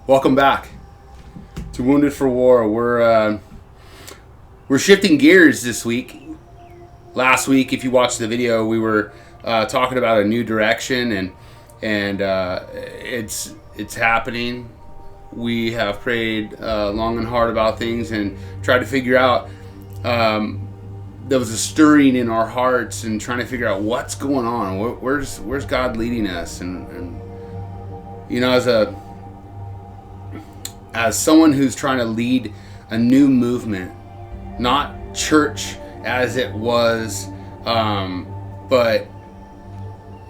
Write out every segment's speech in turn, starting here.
Welcome back to Wounded for War. We're shifting gears this week. Last week, if you watched the video, we were talking about a new direction, and it's happening. We have prayed long and hard about things and tried to figure out. There was a stirring in our hearts and trying to figure out what's going on. Where's God leading us? And you know, as someone who's trying to lead a new movement, not church as it was, but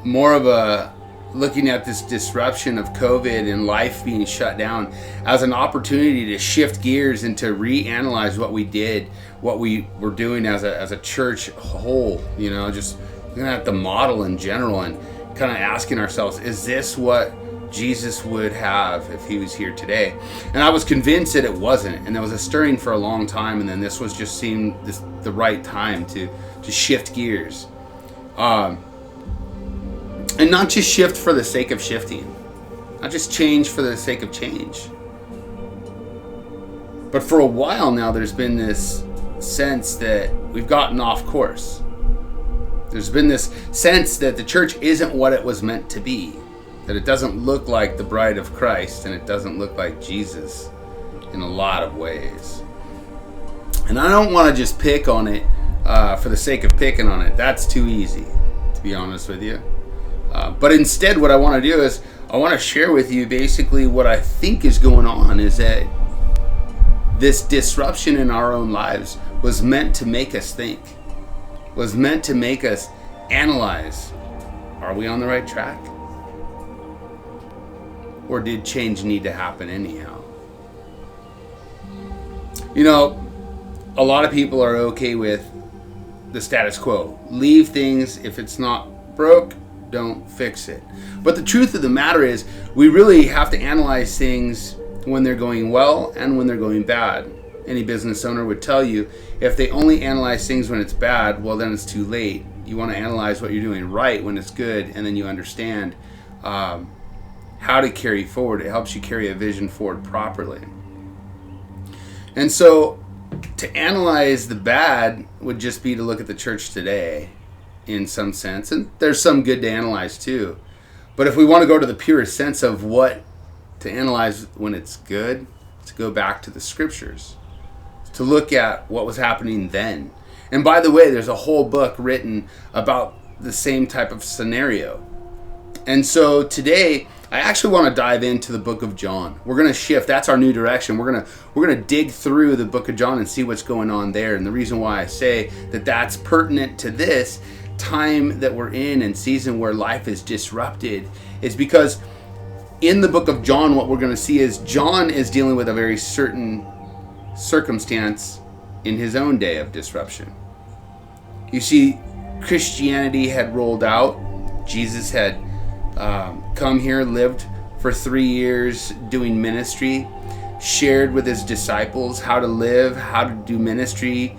more of a looking at this disruption of COVID and life being shut down as an opportunity to shift gears and to reanalyze what we did, what we were doing as a church whole, you know, just looking at the model in general and kind of asking ourselves, is this what Jesus would have if he was here today? And I was convinced that it wasn't, and there was a stirring for a long time, and then this was just seemed the right time to shift gears. And not just shift for the sake of shifting. Not just change for the sake of change. But for a while now, there's been this sense that we've gotten off course. There's been this sense that the church isn't what it was meant to be. That it doesn't look like the bride of Christ, and it doesn't look like Jesus in a lot of ways. And I don't want to just pick on it for the sake of picking on it. That's too easy, to be honest with you. But instead, what I want to do is I want to share with you basically what I think is going on, is that this disruption in our own lives was meant to make us think, was meant to make us analyze, are we on the right track? Or did change need to happen anyhow? You know, a lot of people are okay with the status quo. Leave things, if it's not broke, don't fix it. But the truth of the matter is, we really have to analyze things when they're going well and when they're going bad. Any business owner would tell you, if they only analyze things when it's bad, well, then it's too late. You want to analyze what you're doing right when it's good, and then you understand how to carry forward. It helps you carry a vision forward properly. And so to analyze the bad would just be to look at the church today in some sense, and there's some good to analyze too. But if we want to go to the purest sense of what to analyze when it's good, to go back to the scriptures, to look at what was happening then. And by the way, there's a whole book written about the same type of scenario. And so today I actually want to dive into the book of John. We're going to shift. That's our new direction. We're going to dig through the book of John and see what's going on there. And the reason why I say that that's pertinent to this time that we're in and season where life is disrupted is because in the book of John, what we're going to see is John is dealing with a very certain circumstance in his own day of disruption. You see, Christianity had rolled out. Jesus had come here, lived for 3 years doing ministry, shared with his disciples how to live, how to do ministry.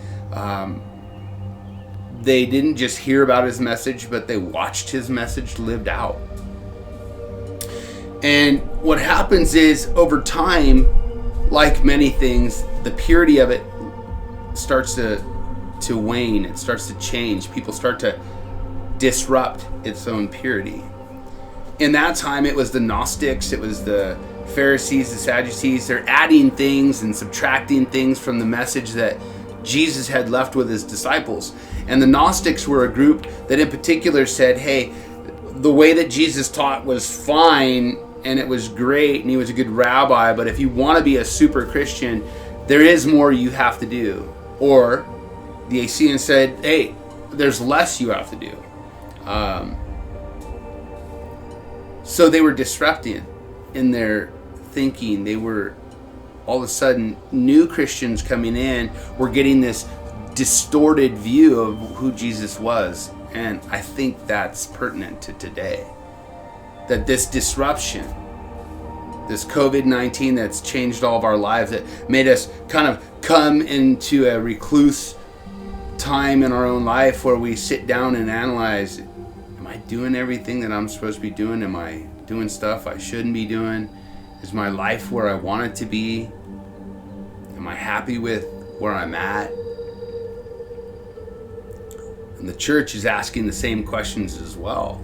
They didn't just hear about his message, but they watched his message lived out. And what happens is, over time, like many things, the purity of it starts to wane. It starts to change. People start to disrupt its own purity. In that time, it was the Gnostics, it was the Pharisees, the Sadducees. They're adding things and subtracting things from the message that Jesus had left with his disciples. And the Gnostics were a group that in particular said, hey, the way that Jesus taught was fine and it was great and he was a good rabbi, but if you want to be a super Christian, there is more you have to do. Or the Essenes said, hey, there's less you have to do. So they were disrupting in their thinking. They were, all of a sudden, new Christians coming in were getting this distorted view of who Jesus was. And I think that's pertinent to today. That this disruption, this COVID-19 that's changed all of our lives, that made us kind of come into a recluse time in our own life where we sit down and analyze, am I doing everything that I'm supposed to be doing? Am I doing stuff I shouldn't be doing? Is my life where I want it to be? Am I happy with where I'm at? And the church is asking the same questions as well.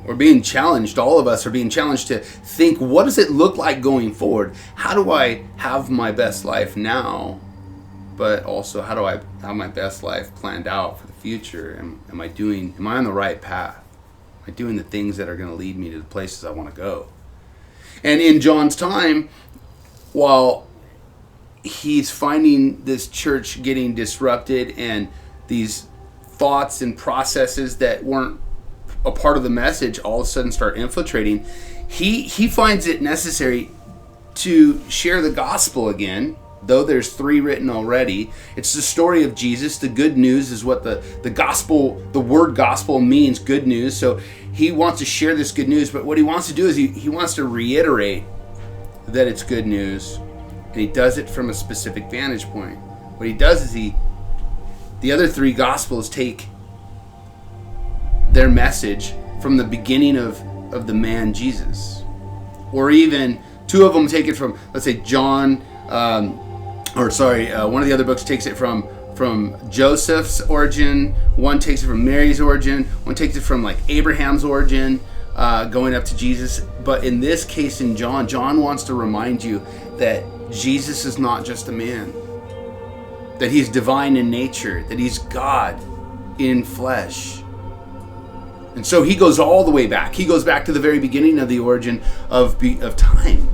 We're being challenged, all of us are being challenged to think, what does it look like going forward? How do I have my best life now? But also, how do I have my best life planned out for the future? Am I on the right path? Am I doing the things that are going to lead me to the places I want to go? And in John's time, while he's finding this church getting disrupted and these thoughts and processes that weren't a part of the message all of a sudden start infiltrating, he finds it necessary to share the gospel again, though there's 3 written already. It's the story of Jesus. The good news is what the gospel, the word gospel means, good news. So he wants to share this good news, but what he wants to do is he wants to reiterate that it's good news, and he does it from a specific vantage point. What he does is the other 3 gospels take their message from the beginning of the man Jesus, or even 2 of them take it from, let's say, John, one of the other books takes it from Joseph's origin, one takes it from Mary's origin, one takes it from like Abraham's origin, going up to Jesus. But in this case, in John wants to remind you that Jesus is not just a man, that he's divine in nature, that he's God in flesh. And so he goes all the way back. He goes back to the very beginning of the origin of time.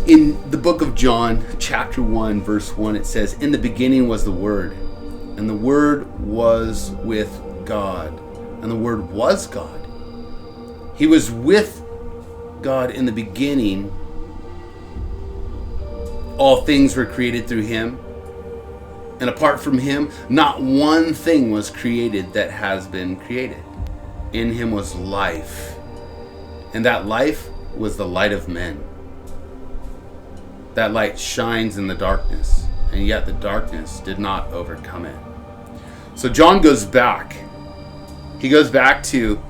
In the book of John, chapter 1, verse 1, it says, "In the beginning was the Word, and the Word was with God, and the Word was God. He was with God in the beginning. All things were created through him, and apart from him, not one thing was created that has been created. In him was life, and that life was the light of men. That light shines in the darkness, and yet the darkness did not overcome it." So John goes back. He goes back to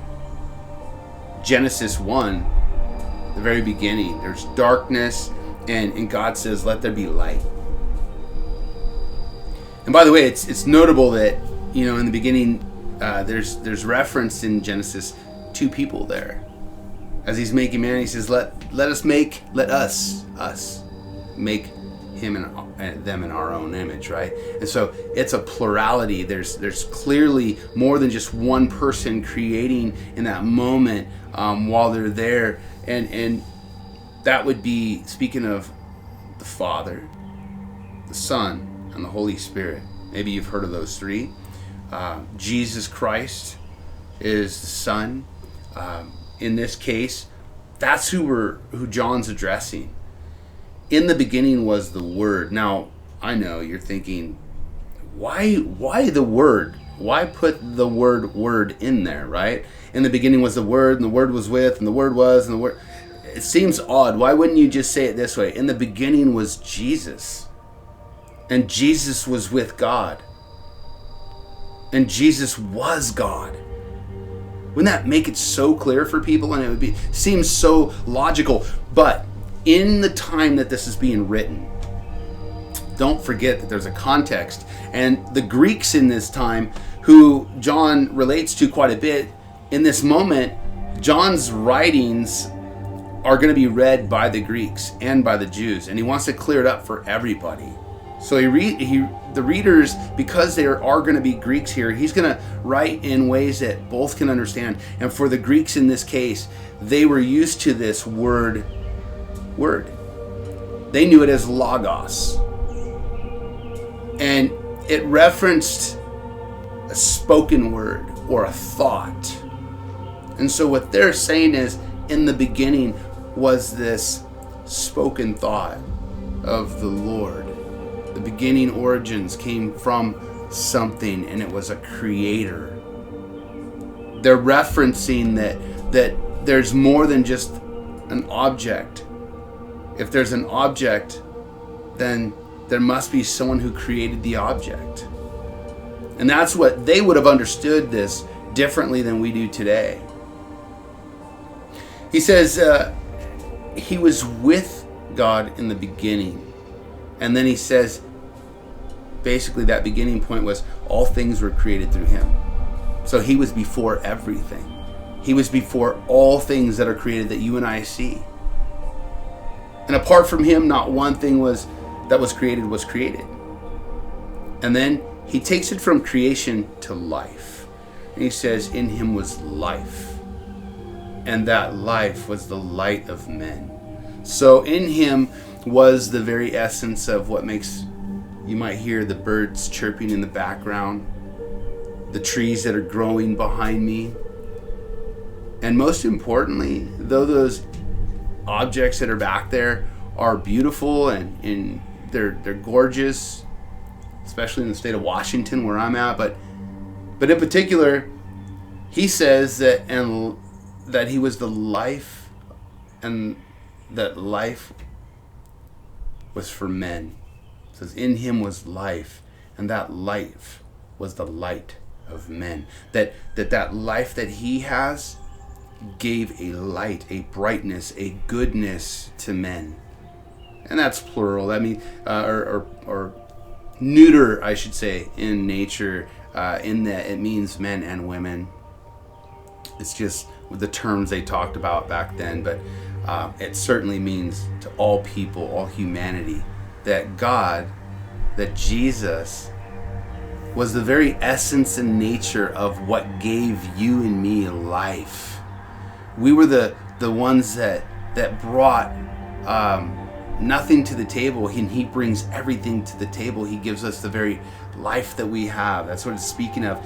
Genesis 1, the very beginning. There's darkness, and God says, "Let there be light." And by the way, it's notable that, in the beginning, there's reference in Genesis 2 people there. As he's making man, he says, let us make him and them in our own image, right? And so it's a plurality. There's clearly more than just one person creating in that moment while they're there, and that would be speaking of the Father, the Son, and the Holy Spirit. Maybe you've heard of those 3. Jesus Christ is the Son. In this case, that's who John's addressing. In the beginning was the Word. Now, I know you're thinking, why the Word? Why put the word in there, right? In the beginning was the Word, and the Word was with, and the Word was, and the Word. It seems odd. Why wouldn't you just say it this way? In the beginning was Jesus, and Jesus was with God, and Jesus was God. Wouldn't that make it so clear for people? And it would seem so logical. But in the time that this is being written, don't forget that there's a context. And the Greeks in this time, who John relates to quite a bit, in this moment, John's writings are going to be read by the Greeks and by the Jews. And he wants to clear it up for everybody. So the readers, because there are going to be Greeks here, he's going to write in ways that both can understand. And for the Greeks in this case, they were used to this word. They knew it as logos. And it referenced a spoken word or a thought. And so what they're saying is, in the beginning was this spoken thought of the Lord. The beginning origins came from something, and it was a creator. They're referencing that there's more than just an object. If there's an object, then there must be someone who created the object. And that's what they would have understood this differently than we do today. He says he was with God in the beginning. And then he says, basically that beginning point was all things were created through him. So he was before everything. He was before all things that are created that you and I see. And apart from him, not one thing that was created. And then he takes it from creation to life. And he says, in him was life. And that life was the light of men. So in him was the very essence of what makes, you might hear the birds chirping in the background, the trees that are growing behind me. And most importantly, though those objects that are back there are beautiful and they're gorgeous, especially in the state of Washington where I'm at, but in particular, he says that he was the life, and that life was for men. It says in him was life, and that life was the light of men. That life that he has gave a light, a brightness, a goodness to men. And that's plural. I mean, or neuter, I should say, in nature, in that it means men and women. It's just the terms they talked about back then, but it certainly means to all people, all humanity, that God, that Jesus was the very essence and nature of what gave you and me life. We were the ones that brought nothing to the table, and he brings everything to the table. He gives us the very life that we have. That's what it's speaking of.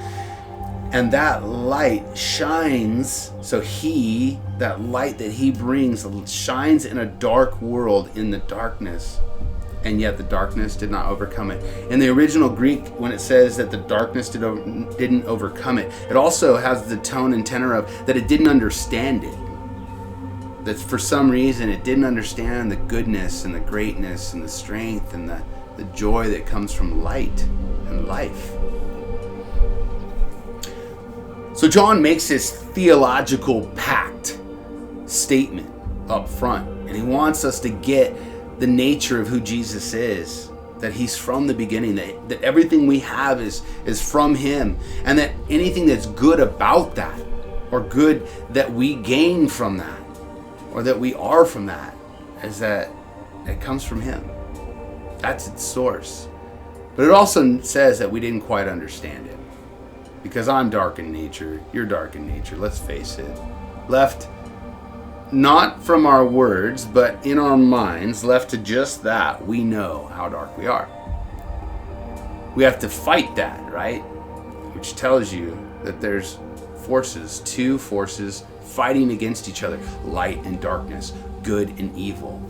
And that light shines, so that light that he brings shines in a dark world, in the darkness, and yet the darkness did not overcome it. In the original Greek, when it says that the darkness didn't overcome it, it also has the tone and tenor of that it didn't understand it. That for some reason it didn't understand the goodness and the greatness and the strength and the joy that comes from light and life. So John makes his theological pact statement up front, and he wants us to get the nature of who Jesus is, that he's from the beginning, that everything we have is from him, and that anything that's good about that, or good that we gain from that, or that we are from that, is that it comes from him. That's its source. But it also says that we didn't quite understand it. Because I'm dark in nature, you're dark in nature, let's face it. Left not from our words, but in our minds, left to just that, we know how dark we are. We have to fight that, right? Which tells you that there's two forces fighting against each other, light and darkness, good and evil.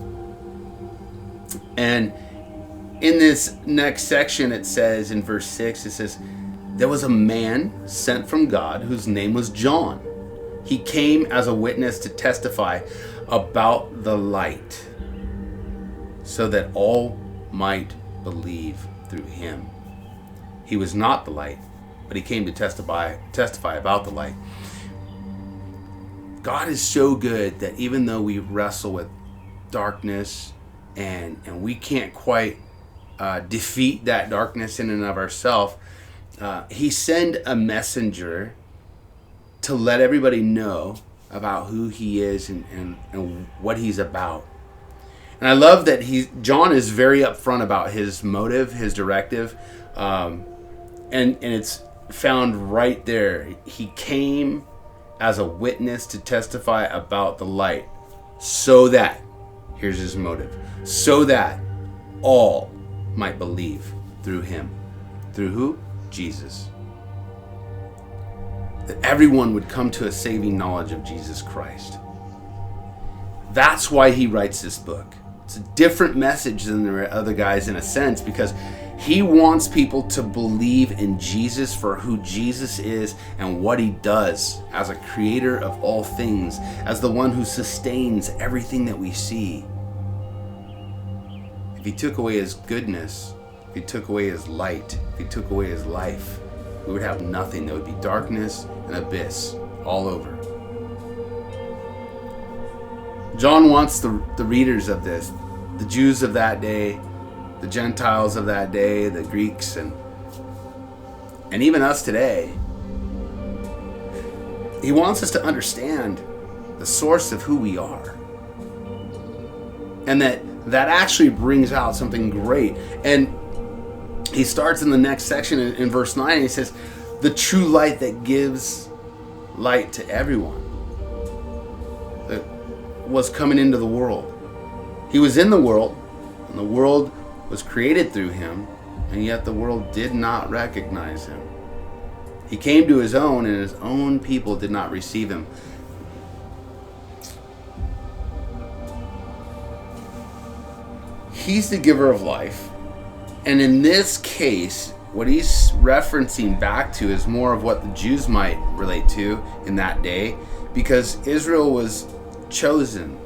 And in this next section, it says in verse 6, it says, there was a man sent from God whose name was John. He came as a witness to testify about the light, so that all might believe through him. He was not the light, but he came to testify about the light. God is so good that even though we wrestle with darkness and we can't quite defeat that darkness in and of ourselves, he sent a messenger to let everybody know about who he is and what he's about. And I love that John is very upfront about his motive, his directive, and it's found right there. He came as a witness to testify about the light, so that, here's his motive, so that all might believe through him. Through who? Jesus. That everyone would come to a saving knowledge of Jesus Christ. That's why he writes this book. It's a different message than the other guys in a sense, because he wants people to believe in Jesus for who Jesus is and what he does as a creator of all things, as the one who sustains everything that we see. If he took away his goodness, if he took away his light, if he took away his life, we would have nothing. There would be darkness and abyss all over. John wants the readers of this, the Jews of that day, the Gentiles of that day, the Greeks, and even us today. He wants us to understand the source of who we are. And that actually brings out something great. And he starts in the next section in verse 9, and he says, the true light that gives light to everyone that was coming into the world. He was in the world, and the world was created through him, and yet the world did not recognize him. He came to his own, and his own people did not receive him. He's the giver of life. And in this case, what he's referencing back to is more of what the Jews might relate to in that day, because Israel was chosen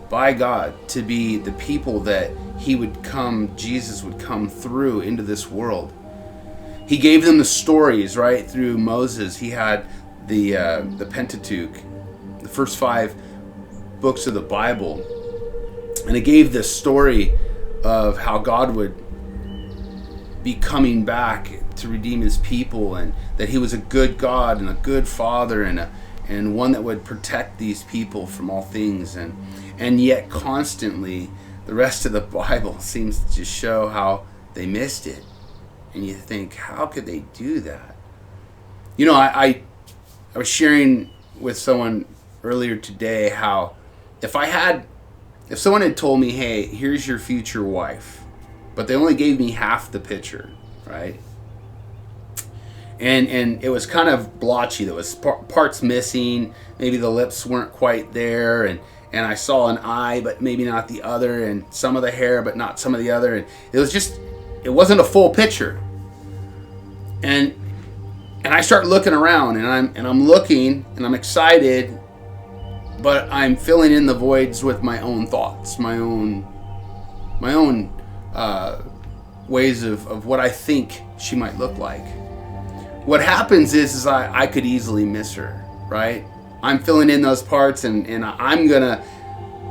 by God to be the people that Jesus would come through into this world. He gave them the stories, right, through Moses. He had the Pentateuch, the first 5 books of the Bible. And it gave this story of how God would be coming back to redeem his people, and that he was a good God and a good father, and one that would protect these people from all things. And yet constantly the rest of the Bible seems to show how they missed it. And you think, how could they do that? You know, I was sharing with someone earlier today how if someone had told me, hey, here's your future wife, but they only gave me half the picture, right? And it was kind of blotchy. There was parts missing. Maybe the lips weren't quite there, and I saw an eye, but maybe not the other, and some of the hair, but not some of the other. And it wasn't a full picture. And I start looking around, and I'm looking, and I'm excited, but I'm filling in the voids with my own thoughts, my own ways of what I think she might look like. What happens is I could easily miss her, right? I'm filling in those parts, and I'm gonna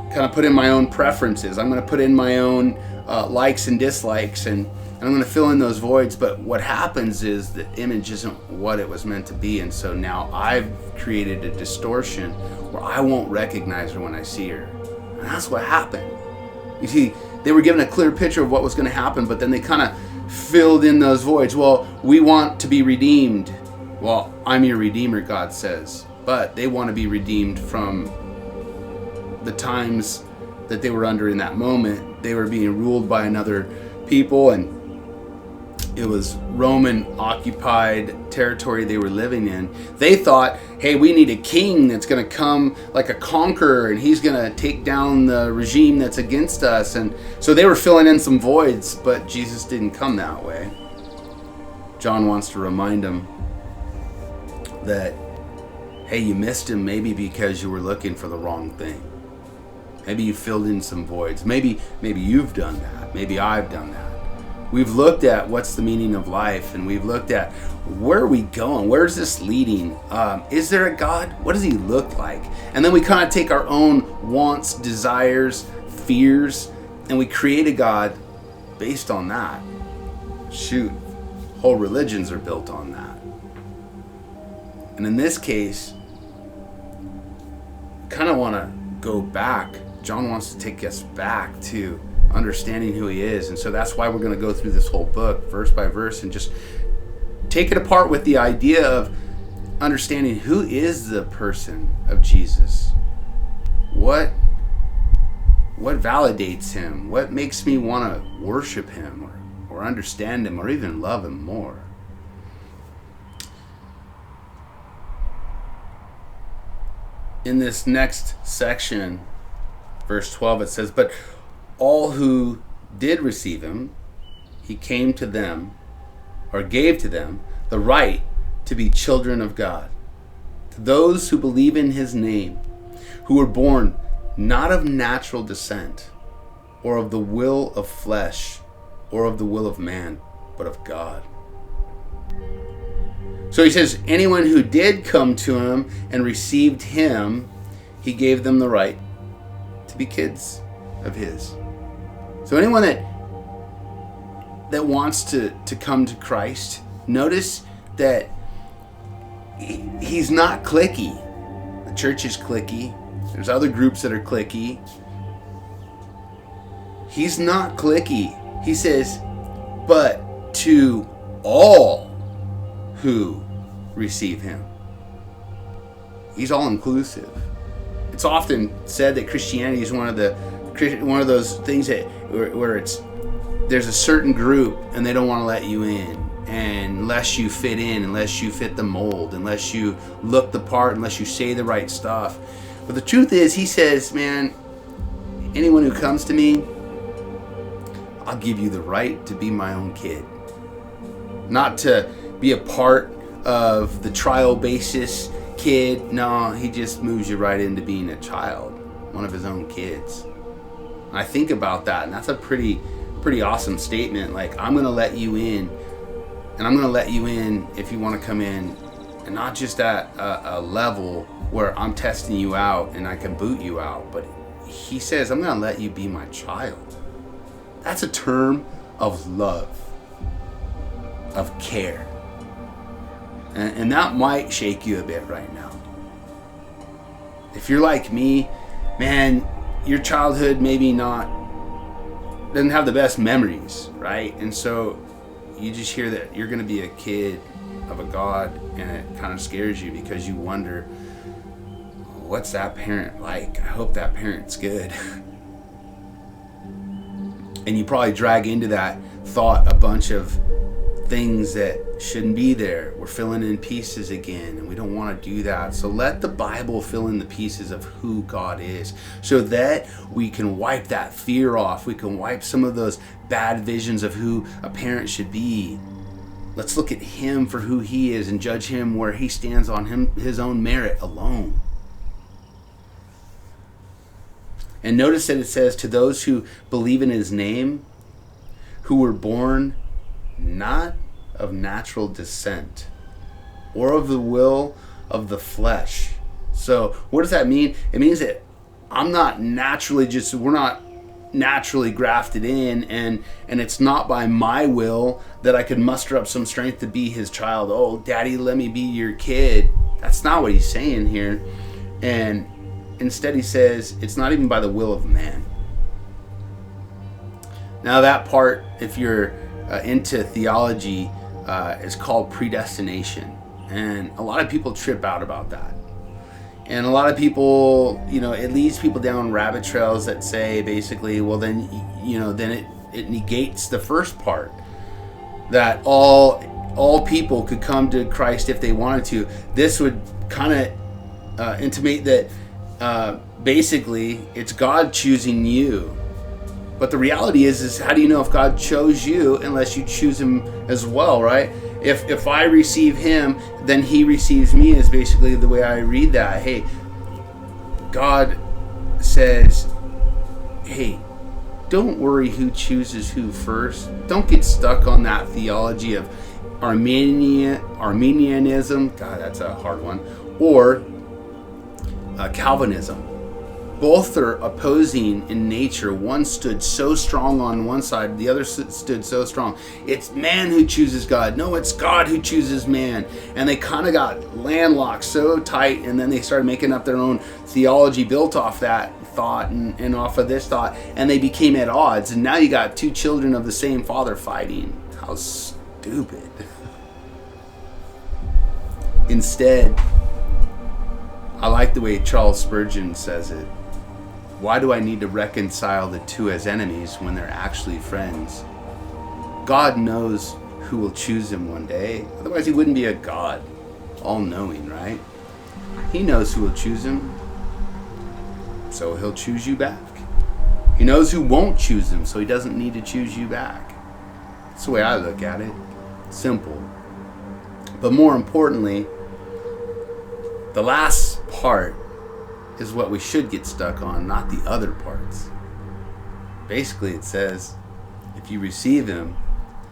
kind of put in my own preferences. I'm gonna put in my own likes and dislikes, and I'm gonna fill in those voids. But what happens is the image isn't what it was meant to be, and so now I've created a distortion where I won't recognize her when I see her. And that's what happened. You see, they were given a clear picture of what was going to happen, but then they kind of filled in those voids. Well, we want to be redeemed. Well, I'm your redeemer, God says. But they want to be redeemed from the times that they were under in that moment. They were being ruled by another people, and it was Roman occupied territory they were living in. They thought, hey, we need a king that's going to come like a conqueror, and he's going to take down the regime that's against us. And so they were filling in some voids, but Jesus didn't come that way. John wants to remind them that, hey, you missed him maybe because you were looking for the wrong thing. Maybe you filled in some voids. Maybe you've done that. Maybe I've done that. We've looked at what's the meaning of life, and we've looked at where are we going? Where's this leading? Is there a God? What does he look like? And then we kind of take our own wants, desires, fears, and we create a God based on that. Shoot, whole religions are built on that. And in this case, I kind of want to go back. John wants to take us back to understanding who he is. And so that's why we're going to go through this whole book verse by verse and just take it apart with the idea of understanding who is the person of Jesus. What validates him? What makes me want to worship him or understand him or even love him more? In this next section, verse 12, it says, "But all who did receive him, he came to them, or gave to them, the right to be children of God. To those who believe in his name, who were born not of natural descent, or of the will of flesh, or of the will of man, but of God." So he says, anyone who did come to him and received him, he gave them the right to be kids of his. So anyone that wants to come to Christ, notice that he's not cliquey. The church is cliquey. There's other groups that are cliquey. He's not cliquey. He says, but to all who receive him. He's all inclusive. It's often said that Christianity is one of those things that where there's a certain group and they don't want to let you in, and unless you fit in, unless you fit the mold, unless you look the part, unless you say the right stuff. But the truth is, he says, man, anyone who comes to me, I'll give you the right to be my own kid. Not to be a part of the trial basis kid. No, he just moves you right into being a child, one of his own kids. And I think about that, and that's a pretty awesome statement. Like, I'm going to let you in, and I'm going to let you in if you want to come in, and not just at a level where I'm testing you out and I can boot you out, but he says, I'm going to let you be my child. That's a term of love, of care. And that might shake you a bit right now. If you're like me, man, your childhood doesn't have the best memories, right? And so you just hear that you're going to be a kid of a God, and it kind of scares you because you wonder, what's that parent like? I hope that parent's good. And you probably drag into that thought a bunch of things that shouldn't be there. We're filling in pieces again, and we don't want to do that. So let the Bible fill in the pieces of who God is, so that we can wipe that fear off. We can wipe some of those bad visions of who a parent should be. Let's look at him for who he is and judge him where he stands on his own merit alone. And notice that it says, to those who believe in his name, who were born not of natural descent or of the will of the flesh. So what does that mean? It means that we're not naturally grafted in, and it's not by my will that I could muster up some strength to be his child. Oh, daddy, let me be your kid. That's not what he's saying here. And instead he says it's not even by the will of man. Now that part, if you're into theology, is called predestination, and a lot of people trip out about that. And a lot of people, it leads people down rabbit trails that say basically, well then it negates the first part, that all people could come to Christ if they wanted to. This would kind of intimate that basically it's God choosing you. But the reality is how do you know if God chose you unless you choose him as well, right? If I receive him, then he receives me, is basically the way I read that. Hey, God says, hey, don't worry who chooses who first. Don't get stuck on that theology of Arminianism. God, that's a hard one. Or Calvinism. Both are opposing in nature. One stood so strong on one side, the other stood so strong. It's man who chooses God. No, it's God who chooses man. And they kind of got landlocked so tight, and then they started making up their own theology built off that thought and off of this thought, and they became at odds. And now you got two children of the same father fighting. How stupid. Instead, I like the way Charles Spurgeon says it. Why do I need to reconcile the two as enemies when they're actually friends? God knows who will choose him one day. Otherwise he wouldn't be a God, all-knowing, right? He knows who will choose him, so he'll choose you back. He knows who won't choose him, so he doesn't need to choose you back. That's the way I look at it. Simple. But more importantly, the last part is what we should get stuck on, not the other parts. Basically, it says, if you receive him,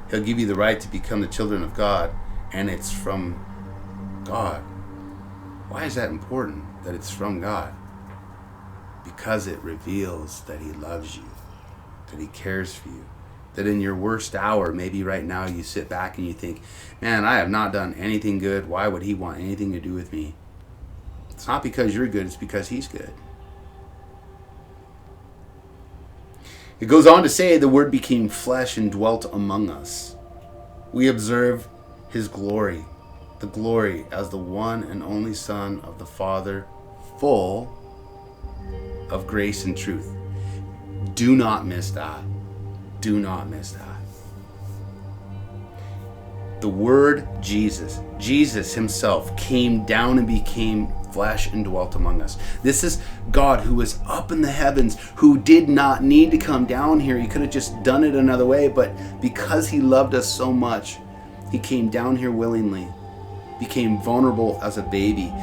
he'll give you the right to become the children of God, and it's from God. Why is that important, that it's from God? Because it reveals that he loves you, that he cares for you, that in your worst hour, maybe right now you sit back and you think, man, I have not done anything good. Why would he want anything to do with me? It's not because you're good, it's because he's good. It goes on to say, the Word became flesh and dwelt among us. We observe his glory, the glory as the one and only Son of the Father, full of grace and truth. Do not miss that. Do not miss that. The Word Jesus himself came down and became flesh and dwelt among us. This is God who was up in the heavens, who did not need to come down here. He could have just done it another way, but because he loved us so much, he came down here willingly, became vulnerable as a baby,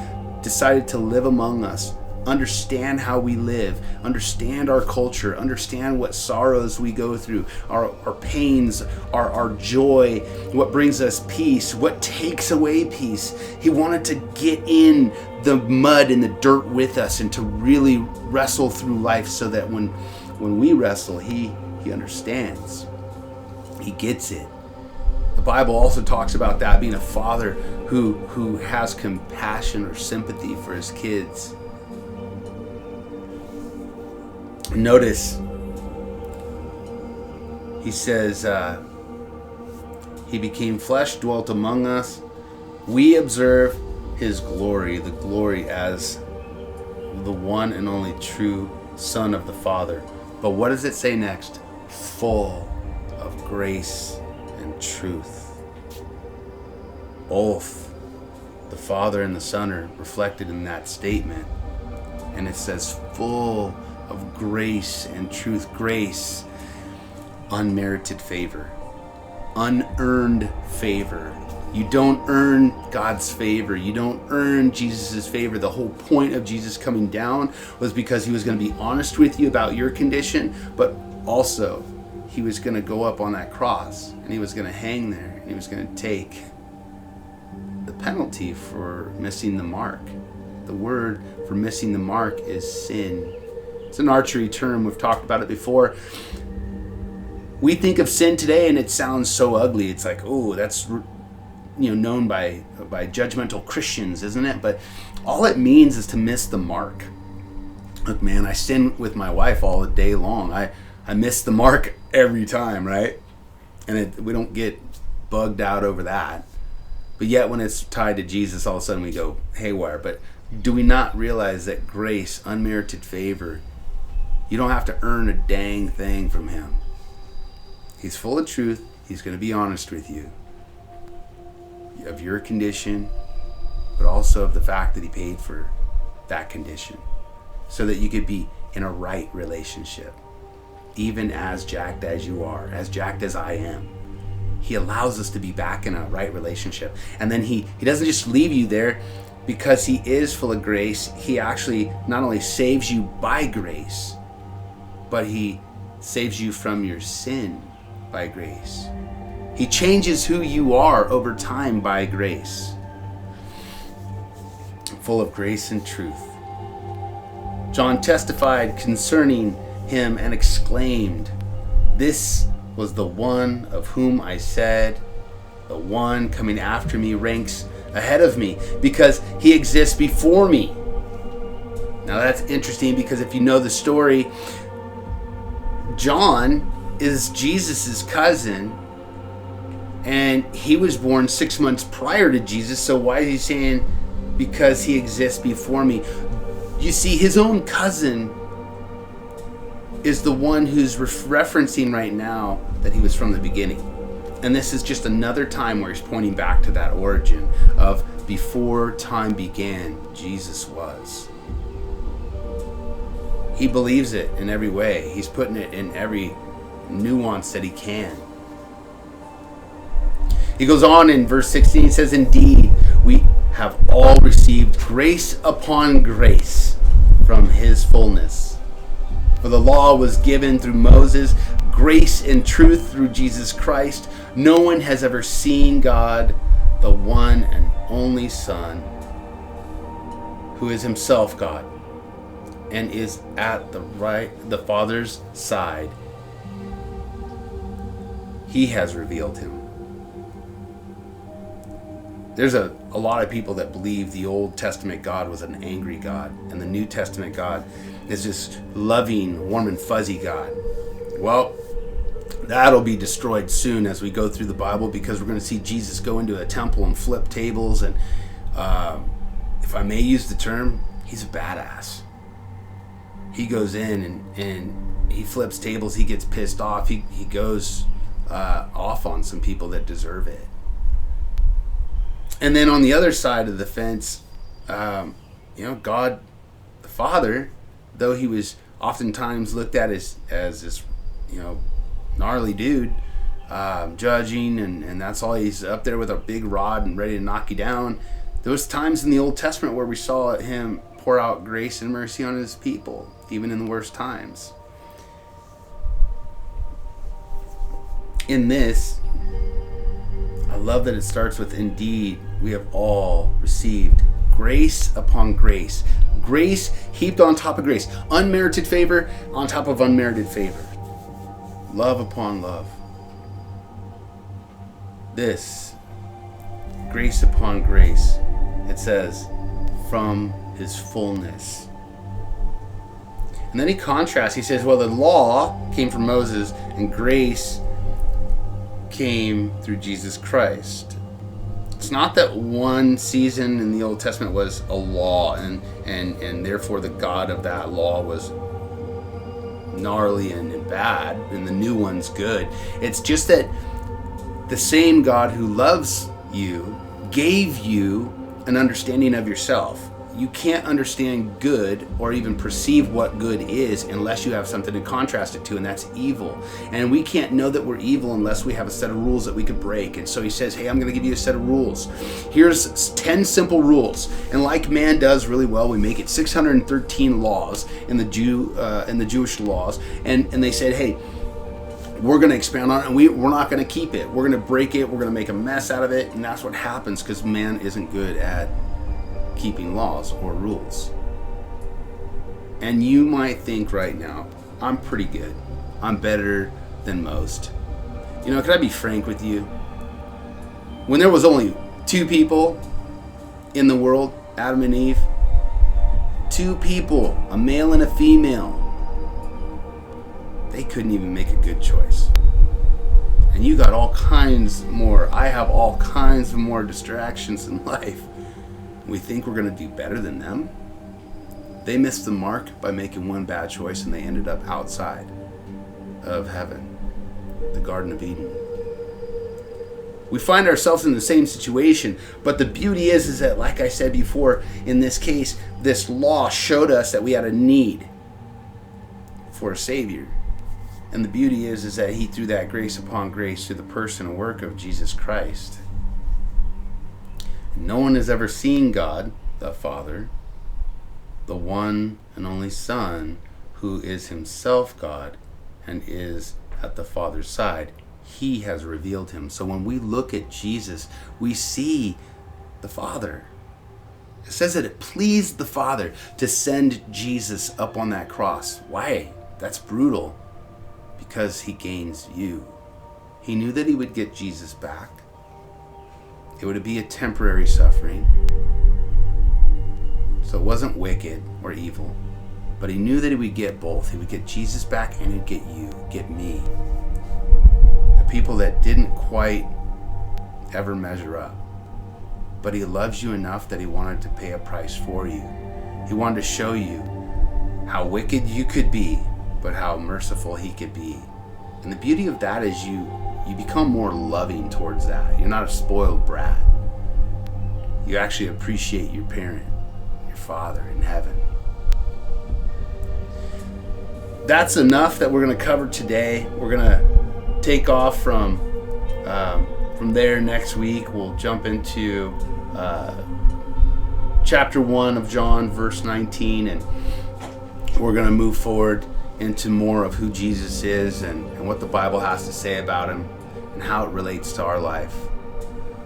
decided to live among us, understand how we live, understand our culture, understand what sorrows we go through, our pains, our joy, what brings us peace, what takes away peace. He wanted to get in the mud and the dirt with us and to really wrestle through life so that when we wrestle, he understands. He gets it. The Bible also talks about that, being a father who has compassion or sympathy for his kids. Notice, he says, he became flesh, dwelt among us. We observe his glory, the glory as the one and only true Son of the Father. But what does it say next? Full of grace and truth. Both the Father and the Son are reflected in that statement. And it says full of grace and truth. Grace, unmerited favor, unearned favor. You don't earn God's favor. You don't earn Jesus' favor. The whole point of Jesus coming down was because he was going to be honest with you about your condition, but also he was going to go up on that cross and he was going to hang there and he was going to take the penalty for missing the mark. The word for missing the mark is sin. It's an archery term. We've talked about it before. We think of sin today and it sounds so ugly. It's like, oh, that's known by judgmental Christians, isn't it? But all it means is to miss the mark. Look, man, I sin with my wife all day long. I miss the mark every time, right? And we don't get bugged out over that. But yet when it's tied to Jesus, all of a sudden we go haywire. But do we not realize that grace, unmerited favor, you don't have to earn a dang thing from him. He's full of truth. He's going to be honest with you of your condition, but also of the fact that he paid for that condition so that you could be in a right relationship, even as jacked as you are, as jacked as I am. He allows us to be back in a right relationship. And then he doesn't just leave you there because he is full of grace. He actually not only saves you by grace, but he saves you from your sin by grace. He changes who you are over time by grace. Full of grace and truth. John testified concerning him and exclaimed, "This was the one of whom I said, the one coming after me ranks ahead of me because he exists before me." Now that's interesting because if you know the story, John is Jesus's cousin and he was born 6 months prior to Jesus. So why is he saying because he exists before me? You see, his own cousin is the one who's referencing right now that he was from the beginning. And this is just another time where he's pointing back to that origin of before time began, Jesus was. He believes it in every way. He's putting it in every nuance that he can. He goes on in verse 16, he says, "Indeed, we have all received grace upon grace from his fullness. For the law was given through Moses, grace and truth through Jesus Christ. No one has ever seen God, the one and only Son, who is himself God, and is at the Father's side. He has revealed him. There's a lot of people that believe the Old Testament God was an angry God, and the New Testament God is this loving, warm and fuzzy God. Well, that'll be destroyed soon as we go through the Bible, because we're going to see Jesus go into a temple and flip tables, and if I may use the term, he's a badass. He goes in and he flips tables, he gets pissed off, he goes off on some people that deserve it. And then on the other side of the fence, God the Father, though he was oftentimes looked at as this, gnarly dude, judging, and that's all, he's up there with a big rod and ready to knock you down. There was times in the Old Testament where we saw him pour out grace and mercy on his people, even in the worst times. In this, I love that it starts with, indeed, we have all received grace upon grace. Grace heaped on top of grace. Unmerited favor on top of unmerited favor. Love upon love. This, grace upon grace, it says, from his fullness. And then he contrasts, he says, well, the law came from Moses and grace came through Jesus Christ. It's not that one season in the Old Testament was a law and therefore the God of that law was gnarly and bad and the new one's good. It's just that the same God who loves you gave you an understanding of yourself. You can't understand good or even perceive what good is unless you have something to contrast it to, and that's evil. And we can't know that we're evil unless we have a set of rules that we could break. And so he says, hey, I'm going to give you a set of rules. Here's 10 simple rules. And like man does really well, we make it 613 laws in the Jewish laws. And they said, hey, we're going to expand on it, and we're not going to keep it. We're going to break it. We're going to make a mess out of it. And that's what happens because man isn't good at keeping laws or rules. And you might think right now, I'm pretty good. I'm better than most. Can I be frank with you? When there was only 2 people in the world, Adam and Eve, 2 people, a male and a female, they couldn't even make a good choice. And you got all kinds more. I have all kinds of more distractions in life. We think we're going to do better than them. They missed the mark by making one bad choice, and they ended up outside of heaven, the Garden of Eden. We find ourselves in the same situation, but the beauty is that, like I said before, in this case, this law showed us that we had a need for a Savior. And the beauty is that he threw that grace upon grace through the person and work of Jesus Christ. No one has ever seen God, the Father, the one and only Son, who is himself God and is at the Father's side. He has revealed him. So when we look at Jesus, we see the Father. It says that it pleased the Father to send Jesus up on that cross. Why? That's brutal. Because he gains you. He knew that he would get Jesus back. It would be a temporary suffering. So it wasn't wicked or evil. But he knew that he would get both. He would get Jesus back and he'd get you, get me. The people that didn't quite ever measure up. But he loves you enough that he wanted to pay a price for you. He wanted to show you how wicked you could be, but how merciful he could be. And the beauty of that is you become more loving towards that. You're not a spoiled brat. You actually appreciate your parent, your Father in heaven. That's enough that we're going to cover today. We're going to take off from there next week. We'll jump into chapter 1 of John, verse 19, and we're going to move forward into more of who Jesus is and what the Bible has to say about him and how it relates to our life.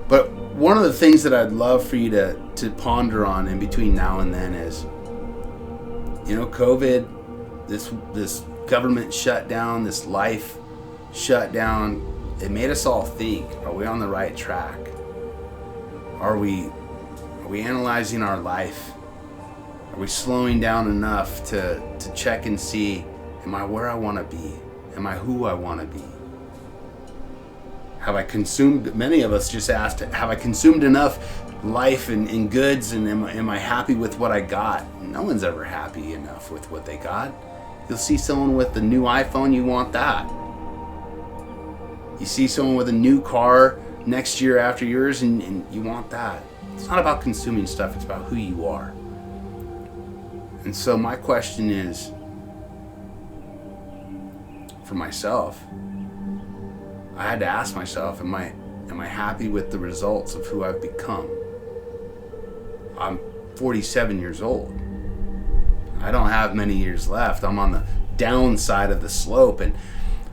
But one of the things that I'd love for you to ponder on in between now and then is COVID, this government shutdown, this life shutdown, it made us all think, are we on the right track? Are we analyzing our life? Are we slowing down enough to check and see, am I where I want to be? Am I who I want to be? Have I consumed, many of us just asked, have I consumed enough life and goods, and am I happy with what I got? No one's ever happy enough with what they got. You'll see someone with the new iPhone, you want that. You see someone with a new car next year after yours, and you want that. It's not about consuming stuff, it's about who you are. And so my question is, for myself, I had to ask myself, am I happy with the results of who I've become? I'm 47 years old. I don't have many years left. I'm on the downside of the slope. And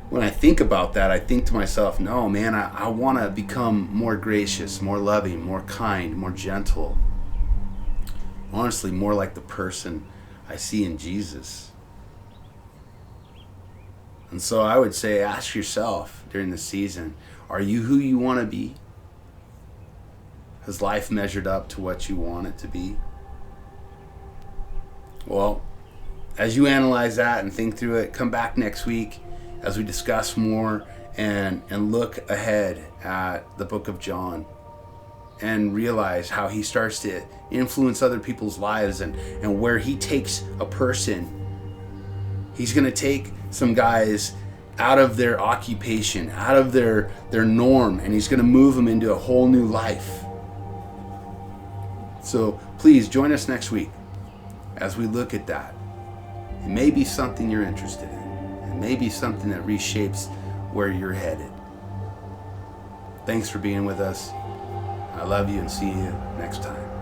when I think about that, I think to myself, no, man, I want to become more gracious, more loving, more kind, more gentle. Honestly, more like the person I see in Jesus. And so I would say, ask yourself during the season, are you who you want to be? Has life measured up to what you want it to be? Well, as you analyze that and think through it, come back next week as we discuss more and look ahead at the book of John and realize how he starts to influence other people's lives, and where he takes a person. He's going to take some guys out of their occupation, out of their norm, and he's going to move them into a whole new life. So please join us next week as we look at that. It may be something you're interested in. It may be something that reshapes where you're headed. Thanks for being with us. I love you, and see you next time.